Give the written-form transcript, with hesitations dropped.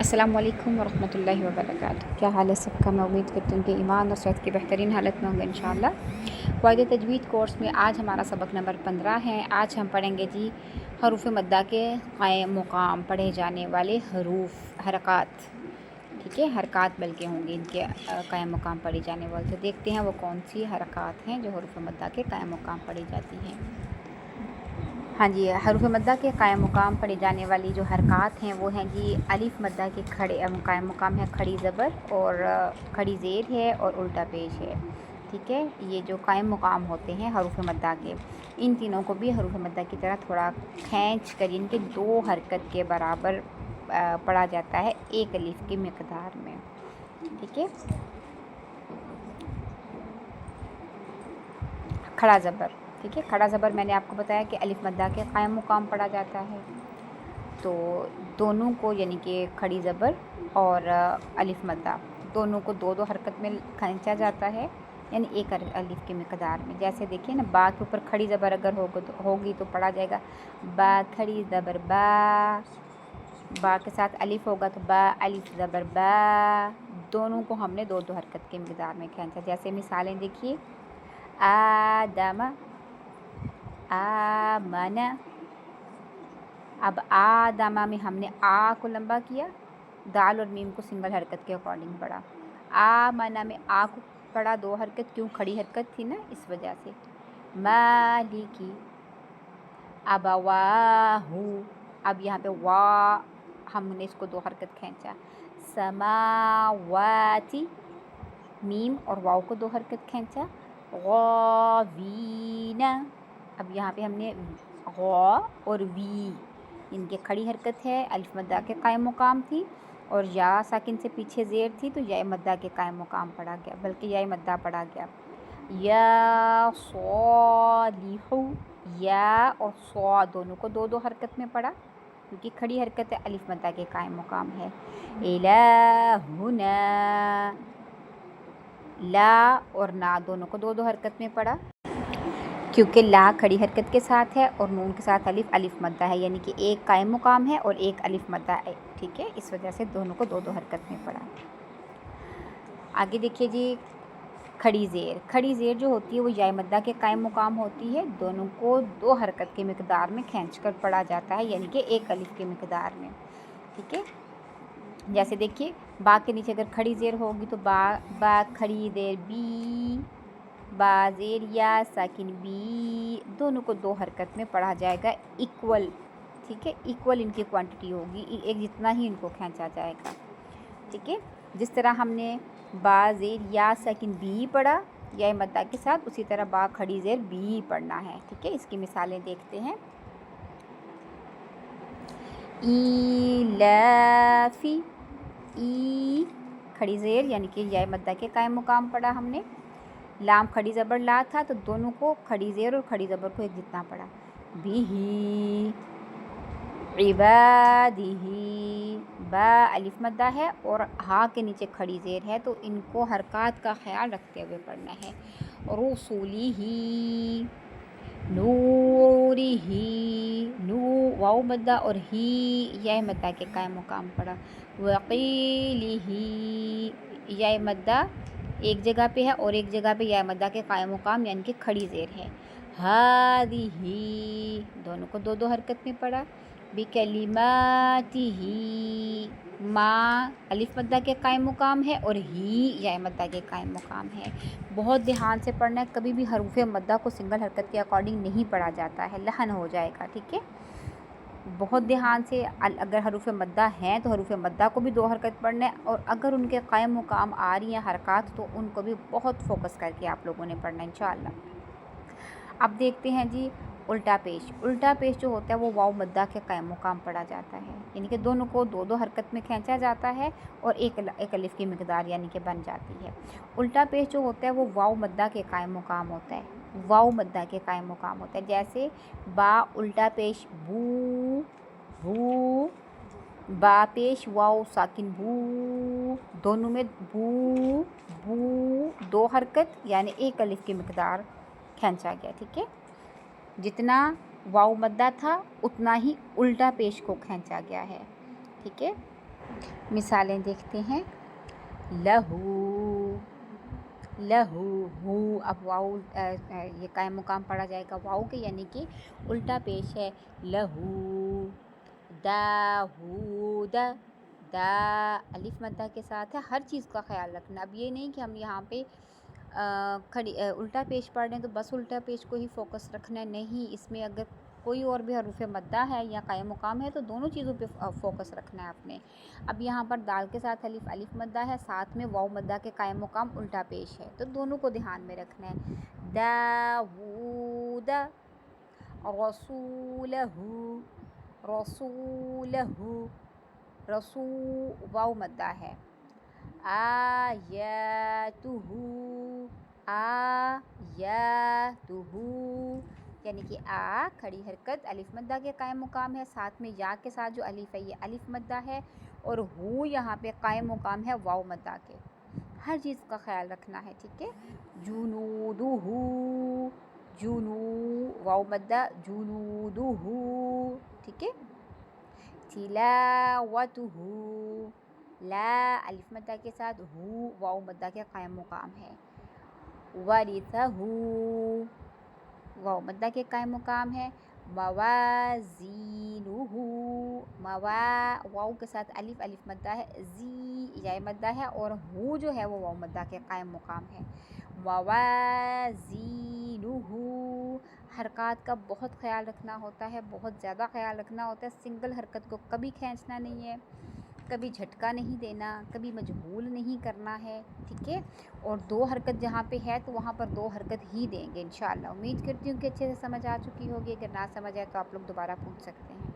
अस्सलामु अलैकुम वरहमतुल्लाहि वबरकातुहू। क्या हाल है सबका? मैं उम्मीद करती हूँ कि ईमान और सेहत की बेहतरीन हालत में होंगे इंशाअल्लाह। क़ायदे तजवीद कोर्स में आज हमारा सबक नंबर 15 है। आज हम पढ़ेंगे जी हरूफ मद्दा के क़ायम मुक़ाम पढ़े जाने वाले हरूफ हरक़ात। ठीक है, हरक़ात बल्कि होंगे इनके क़ायम मुक़ाम पढ़ी जाने वाले। तो देखते हैं वो कौन सी हरक़ात हैं जो हरूफ मद्दा के क़ायम मुक़ाम पढ़ी जाती हैं। हाँ जी, हरूफ मद्दा के क़ायम मुक़ाम पढ़ी जाने वाली जो हरक़ात हैं वो हैं जी अलिफ़ मद्दा के खड़े क़ायम मुक़ाम है खड़ी ज़बर और खड़ी ज़ेर है और उल्टा पेश है। ठीक है, ये जो क़ायम मुक़ाम होते हैं हरूफ मद्दा के, इन तीनों को भी हरूफ मद्दा की तरह थोड़ा खींच कर इनके 2 हरकत के बराबर पढ़ा जाता है एक अलिफ़ की मिक़दार में। ठीक है, खड़ा ज़बर। ठीक है, खड़ा ज़बर मैंने आपको बताया कि अलिफ़ मद्दा के क़ायम मुक़ाम पढ़ा जाता है। तो दोनों को यानी कि खड़ी ज़बर और अलिफ़ मद्दा दोनों को 2-2 हरकत में खींचा जाता है, यानी एक अलिफ़ की मिक़दार में। जैसे देखिए ना, बा के ऊपर खड़ी ज़बर अगर होगी तो पढ़ा जाएगा बा खड़ी ज़बर बा। बा के साथ अलिफ़ होगा तो बा अलिफ़ ज़बर बा। दोनों को हमने 2-2 हरकत की मिक़दार में खींचा। जैसे मिसालें देखिए, आदम, आमना। अब आदमा में हमने आ को लंबा किया, दाल और मीम को सिंगल हरकत के अकॉर्डिंग पढ़ा। आमना में आ को पढ़ा 2 हरकत, क्यों? खड़ी हरकत थी ना, इस वजह से। मालिकी, अबवाहू, अब यहाँ पे वा हमने इसको 2 हरकत खींचा। समावाती, मीम और वाव को 2 हरकत खींचा। ग़ावीना, अब यहाँ पे हमने ग़ा और वी इनके खड़ी हरकत है, अलिफ़ मद्दा के क़ायम मुक़ाम थी और या साकिन से पीछे ज़ेर थी तो या मद्दा के क़ायम मुक़ाम पढ़ा गया, बल्कि या मद्दा पढ़ा गया। या सालिहू, या और सौ दोनों को 2-2 हरकत में पढ़ा क्योंकि खड़ी हरकत है, अलिफ़ मद्दा के क़ायम मुक़ाम है। इलाहुना, ला और ना दोनों को 2-2 हरकत में पढ़ा क्योंकि ला खड़ी हरकत के साथ है और नून के साथ अलिफ़ मद्दा है, यानी कि एक क़ायम मुक़ाम है और एक अलिफ़ मद्दा है। ठीक है, इस वजह से दोनों को 2-2 हरकत में पढ़ा। आगे देखिए जी, खड़ी ज़ेर। खड़ी ज़ेर जो होती है वो या मद्दा के क़ायम मुक़ाम होती है, दोनों को 2 हरकत की मिक़दार में खींच कर पढ़ा जाता है, यानी कि एक अलिफ़ की मिक़दार में। ठीक है, जैसे देखिए, बा के नीचे अगर खड़ी ज़ेर होगी तो बा खड़ी ज़ेर बी, बा ज़ेर या साकिन बी, दोनों को 2 हरकत में पढ़ा जाएगा इक्वल। ठीक है, इक्वल इनकी क्वांटिटी होगी, एक जितना ही इनको खींचा जाएगा। ठीक है, जिस तरह हमने बा ज़ेर या साकिन बी पढ़ा या मद्दा के साथ, उसी तरह बा खड़ी ज़ेर बी पढ़ना है। ठीक है, इसकी मिसालें देखते हैं। ईलाफी, ई खड़ी ज़ेर यानी कि या मद्दा के क़ायम मुक़ाम पढ़ा हमने। लाम खड़ी ज़बर ला था तो दोनों को खड़ी ज़ेर और खड़ी ज़बर को एक जितना पढ़ा। बिही, इबादिही, बा अलिफ़ मद्दा है और हा के नीचे खड़ी ज़ेर है तो इनको हरक़ात का ख्याल रखते हुए पढ़ना है। रुसुलिही, नूरिही, नू वाव मद्दा और ही या मद्दा के क़ायम मुक़ाम पढ़ा। वक़ीलिही, या मद्दा एक जगह पे है और एक जगह पे या मद्दा के क़ायम मुक़ाम यानी कि खड़ी ज़ेर है। हादिही, दोनों को 2-2 हरकत में पढ़ा। बिकलिमातिही, माँ अलिफ़ मद्दा के क़ायम मुक़ाम है और ही या मद्दा के क़ायम मुक़ाम है। बहुत ध्यान से पढ़ना है, कभी भी हरूफ मद्दा को सिंगल हरकत के अकॉर्डिंग नहीं पढ़ा जाता है, लहन हो जाएगा। ठीक है, बहुत ध्यान से। अगर हरूफ मद्दा हैं तो हरूफ मद्दा को भी 2 हरकत पढ़ना है और अगर उनके क़ायम मुक़ाम आ रही हैं हरक़ात तो उनको भी बहुत फोकस करके आप लोगों ने पढ़ना है इंशाअल्लाह। अब देखते हैं जी उल्टा पेश। उल्टा पेश जो होता है वो वाव मद्दा के क़ायम मुक़ाम पढ़ा जाता है, यानी कि दोनों को 2-2 हरकत में खींचा जाता है और एक अलिफ़ की मिक़दार यानी कि बन जाती है। उल्टा पेश जो होता है वो वाव मद्दा के क़ायम मुक़ाम होता है, वाव मद्दा के क़ायम मुक़ाम होता है। जैसे बा उल्टा पेश बू, बू, बा पेश वाव साकिन बू, दोनों में बू बू 2 हरकत यानी एक अलिफ़ की मिक़दार खींचा गया। ठीक है, जितना वाव मद्दा था उतना ही उल्टा पेश को खींचा गया है। ठीक है, मिसालें देखते हैं। लहू, लहू, हू। अब वाऊ ये कायम मुकाम पढ़ा जाएगा वाऊ के, यानी कि उल्टा पेश है। लहू, दाऊद, दा अलिफ मद्दा के साथ है। हर चीज़ का ख्याल रखना। अब ये नहीं कि हम यहाँ पे उल्टा पेश पढ़ रहे हैं तो बस उल्टा पेश को ही फोकस रखना है, नहीं। इसमें अगर कोई और भी हरूफ मद्दा है या कायम मुकाम है तो दोनों चीज़ों पे फोकस रखना है आपने। अब यहाँ पर दाल के साथ अलिफ अलिफ मद्दा है, साथ में वाव मद्दा के कायम मुकाम उल्टा पेश है, तो दोनों को ध्यान में रखना है। दाऊद, रसूलहू, रसूलहू, रसू वाव मद्दा है। आयतुहू, आयतुहू, यानी कि आ खड़ी हरकत अलिफ मद्दा के कायम मुकाम है, साथ में या के साथ जो अलिफ है ये अलिफ मद्दा है, और हू यहाँ पे कायम मुकाम है वाव मद्दा के। हर चीज़ का ख्याल रखना है, ठीक है। जुनूदुहू, जुनू वाव मद्दा, जुनूदुहू, ठीक है। तिलावतुहू, ला अलिफ मद्दा के साथ, हू वाव मद्दा के कायम मुकाम है। वरिथहू वाव मद्दा के कायम मुकाम है। मवाज़ीनुहू, मवा वाव के साथ अलिफ अलिफ मद्दा है, जी या मद्दा है, और हू जो है वो वाव मद्दा के कायम मुकाम है। मवाज़ीनुहू, हरकत का बहुत ख्याल रखना होता है, बहुत ज़्यादा ख्याल रखना होता है। सिंगल हरकत को कभी खींचना नहीं है, कभी झटका नहीं देना, कभी मजबूल नहीं करना है, ठीक है। और दो हरकत जहाँ पे है तो वहाँ पर दो हरकत ही देंगे इंशाअल्लाह। उम्मीद करती हूँ कि अच्छे से समझ आ चुकी होगी। अगर ना समझ आए तो आप लोग दोबारा पूछ सकते हैं।